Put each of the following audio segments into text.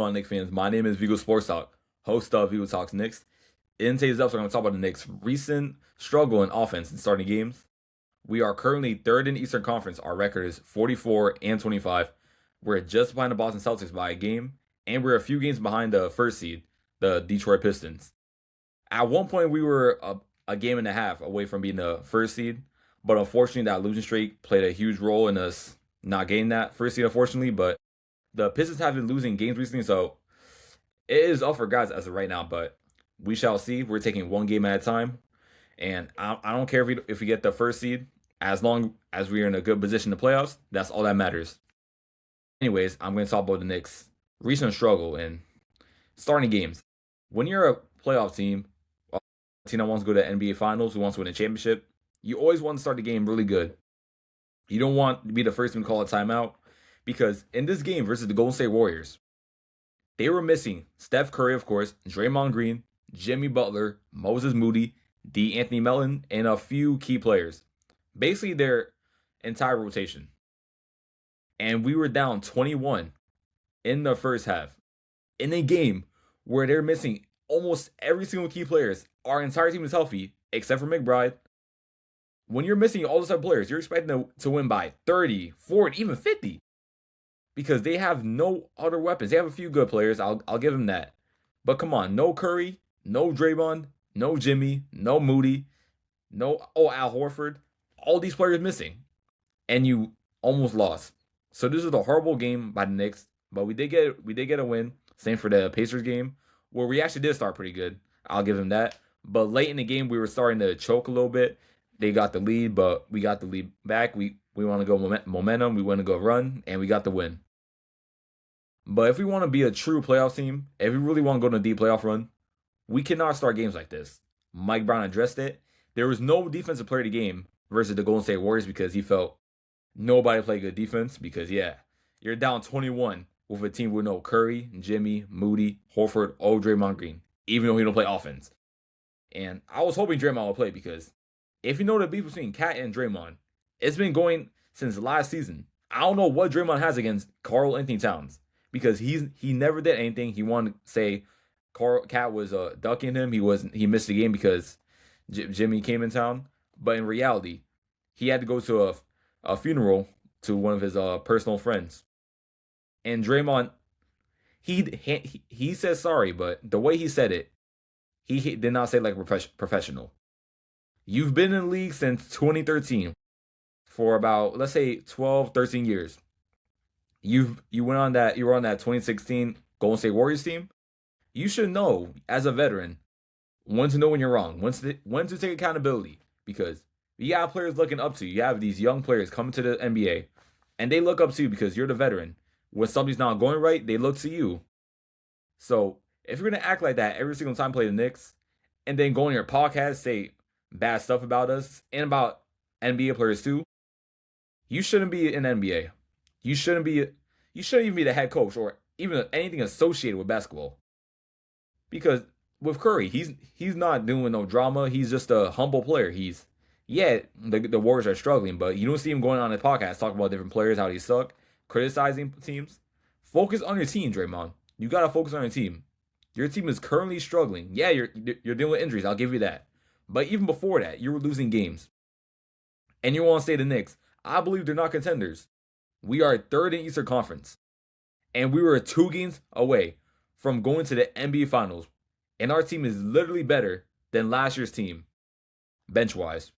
on, Knicks fans? My name is Vigo Sports Talk, host of Vigo Talks Knicks. In today's episode, I'm going to talk about the Knicks' recent struggle in offense in starting games. We are currently third in the Eastern Conference. Our record is 44-25. We're just behind the Boston Celtics by a game, and we're a few games behind the first seed, the Detroit Pistons. At one point, we were a game and a half away from being the first seed, but unfortunately, that losing streak played a huge role in us not getting that first seed, unfortunately. But the Pistons have been losing games recently, so it is up for grabs as of right now, but we shall see. We're taking one game at a time, and I don't care if we get the first seed, as long as we're in a good position in the playoffs. That's all that matters. Anyways, I'm going to talk about the Knicks' recent struggle in starting games. When you're a playoff team, a team that wants to go to the NBA Finals, who wants to win a championship, you always want to start the game really good. You don't want to be the first one to call a timeout, because in this game versus the Golden State Warriors, they were missing Steph Curry, of course, Draymond Green, Jimmy Butler, Moses Moody, D'Anthony Melton, and a few key players. Basically, their entire rotation. And we were down 21 in the first half. In a game where they're missing almost every single key players. Our entire team is healthy, except for McBride. When you're missing all those other players, you're expecting to win by 30, 40, even 50. Because they have no other weapons. They have a few good players. I'll give them that. But come on, no Curry, no Draymond, no Jimmy, no Moody, Al Horford. All these players missing. And you almost lost. So this is a horrible game by the Knicks, but we did get a win. Same for the Pacers game, where we actually did start pretty good. I'll give them that. But late in the game, we were starting to choke a little bit. They got the lead, but we got the lead back. We want to go momentum. We want to go run, and we got the win. But if we want to be a true playoff team, if we really want to go on a deep playoff run, we cannot start games like this. Mike Brown addressed it. There was no defensive player of the game versus the Golden State Warriors because he felt nobody played good defense because, you're down 21 with a team with no Curry, Jimmy, Moody, Horford, or Draymond Green, even though he don't play offense. And I was hoping Draymond would play because if you know the beef between Cat and Draymond, it's been going since last season. I don't know what Draymond has against Karl Anthony Towns because he never did anything. He wanted to say Cat was ducking him. He missed the game because Jimmy came in town. But in reality, he had to go to a funeral to one of his personal friends. And Draymond, he said sorry, but the way he said it, he did not say like a professional. You've been in the league since 2013 for about, let's say, 12, 13 years. You were on that 2016 Golden State Warriors team. You should know as a veteran when to know when you're wrong, when to take accountability, because you have players looking up to you. You have these young players coming to the NBA, and they look up to you because you're the veteran. When something's not going right, they look to you. So if you're gonna act like that every single time play the Knicks, and then go on your podcast say bad stuff about us and about NBA players too, you shouldn't be in NBA. You shouldn't even be the head coach or even anything associated with basketball. Because with Curry, he's not doing no drama. He's just a humble player. The Warriors are struggling, but you don't see him going on a podcast talking about different players, how they suck, criticizing teams. Focus on your team, Draymond. You gotta focus on your team. Your team is currently struggling. Yeah, you're dealing with injuries. I'll give you that. But even before that, you were losing games. And you want to say the Knicks. I believe they're not contenders. We are third in Eastern Conference. And we were 2 games away from going to the NBA Finals. And our team is literally better than last year's team, bench-wise.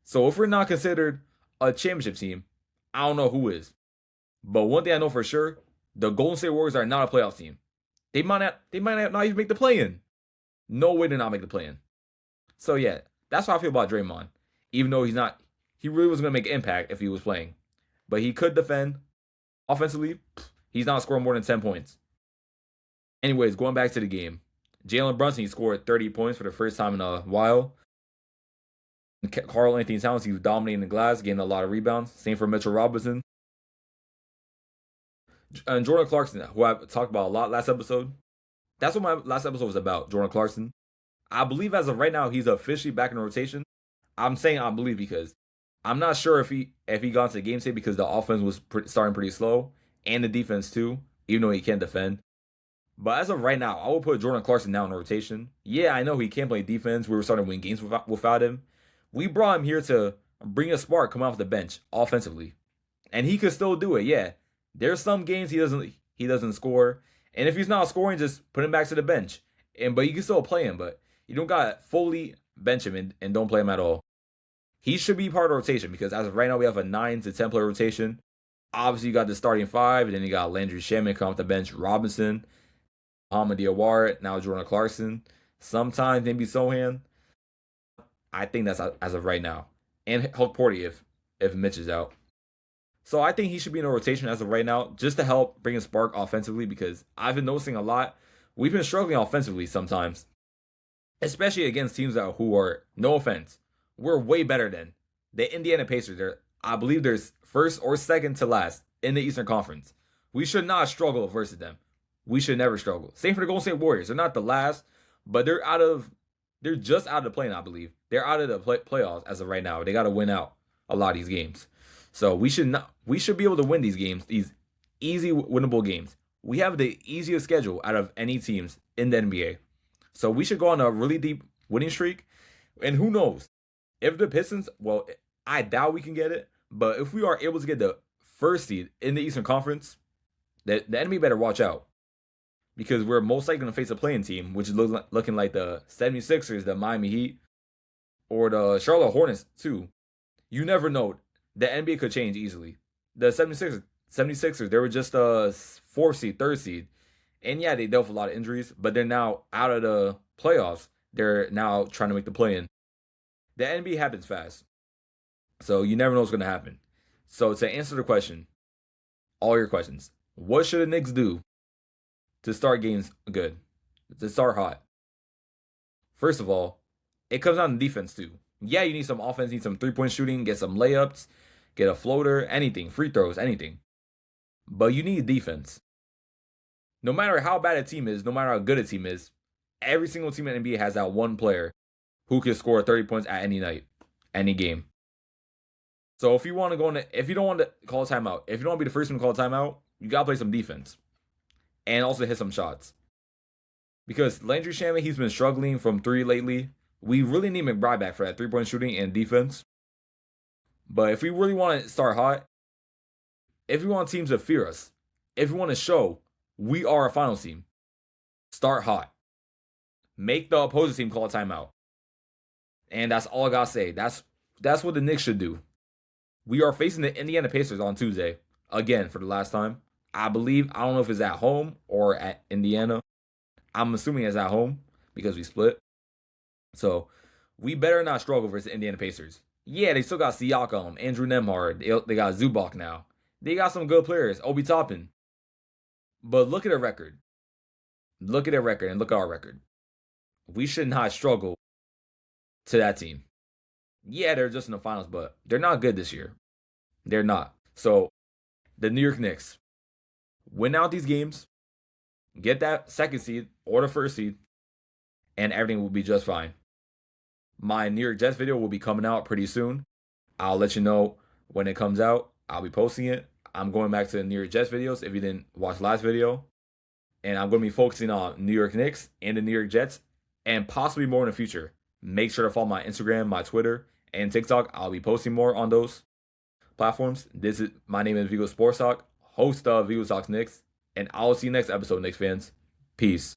So if we're not considered a championship team, I don't know who is. But one thing I know for sure, the Golden State Warriors are not a playoff team. They might not even make the play-in. No way to not make the play-in. So yeah, that's how I feel about Draymond. Even though he really wasn't going to make an impact if he was playing. But he could defend. Offensively, he's not scoring more than 10 points. Anyways, going back to the game. Jalen Brunson, he scored 30 points for the first time in a while. Karl Anthony Towns, he was dominating the glass, getting a lot of rebounds. Same for Mitchell Robinson. And Jordan Clarkson, who I talked about a lot last episode. That's what my last episode was about, Jordan Clarkson. I believe as of right now, he's officially back in rotation. I'm saying I believe because I'm not sure if he got into the game state because the offense was starting pretty slow and the defense too, even though he can defend. But as of right now, I will put Jordan Clarkson now in rotation. Yeah, I know he can't play defense. We were starting to win games without him. We brought him here to bring a spark coming off the bench offensively, and he could still do it. Yeah, there's some games he doesn't score, and if he's not scoring, just put him back to the bench. But you can still play him, but you don't got fully bench him and don't play him at all. He should be part of the rotation because as of right now, we have a 9 to 10 player rotation. Obviously, you got the starting five, and then you got Landry Shaman come off the bench, Robinson, Hamadi Awar, now Jordan Clarkson, sometimes maybe Sohan. I think that's as of right now. And Hulk Porty if Mitch is out. So I think he should be in a rotation as of right now, just to help bring a spark offensively because I've been noticing a lot. We've been struggling offensively sometimes, especially against teams who are, no offense, we're way better than the Indiana Pacers. I believe there's first or second to last in the Eastern Conference. We should not struggle versus them. We should never struggle. Same for the Golden State Warriors. They're not the last, but they're just out of the play-in, I believe. They're out of the playoffs as of right now. They got to win out a lot of these games. So we should be able to win these games, these easy winnable games. We have the easiest schedule out of any teams in the NBA. So we should go on a really deep winning streak. And who knows? If the Pistons, well, I doubt we can get it, but if we are able to get the first seed in the Eastern Conference, the enemy better watch out. Because we're most likely going to face a playing team, which is looking like the 76ers, the Miami Heat, or the Charlotte Hornets, too. You never know. The NBA could change easily. The 76ers, they were just a 4th seed, 3rd seed. And yeah, they dealt with a lot of injuries, but they're now out of the playoffs. They're now trying to make the play-in. The NBA happens fast. So you never know what's going to happen. So to answer the question, all your questions, what should the Knicks do to start games good, to start hot? First of all, it comes down to defense too. Yeah, you need some offense, need some three-point shooting, get some layups, get a floater, anything, free throws, anything. But you need defense. No matter how bad a team is, no matter how good a team is, every single team in the NBA has that one player who can score 30 points at any night, any game. So if you want to if you don't want to call a timeout, if you don't want to be the first one to call a timeout, you got to play some defense. And also hit some shots. Because Landry Shaman, he's been struggling from 3 lately. We really need McBride back for that 3-point shooting and defense. But if we really want to start hot, if we want teams to fear us, if we want to show we are a finals team, start hot. Make the opposing team call a timeout. And that's all I got to say. That's what the Knicks should do. We are facing the Indiana Pacers on Tuesday. Again, for the last time. I believe, I don't know if it's at home or at Indiana. I'm assuming it's at home because we split. So, we better not struggle versus the Indiana Pacers. Yeah, they still got Siakam, Andrew Nembhard. They got Zubac now. They got some good players, Obi Toppin. But look at their record. Look at their record and look at our record. We should not struggle to that team. Yeah, they're just in the finals, but they're not good this year. They're not. So, the New York Knicks, win out these games, get that second seed or the first seed, and everything will be just fine. My New York Jets video will be coming out pretty soon. I'll let you know when it comes out. I'll be posting it. I'm going back to the New York Jets videos if you didn't watch last video. And I'm going to be focusing on New York Knicks and the New York Jets and possibly more in the future. Make sure to follow my Instagram, my Twitter, and TikTok. I'll be posting more on those platforms. My name is Vigo Sports Talk, host of Vigo Talks Knicks, and I'll see you next episode, Knicks fans. Peace.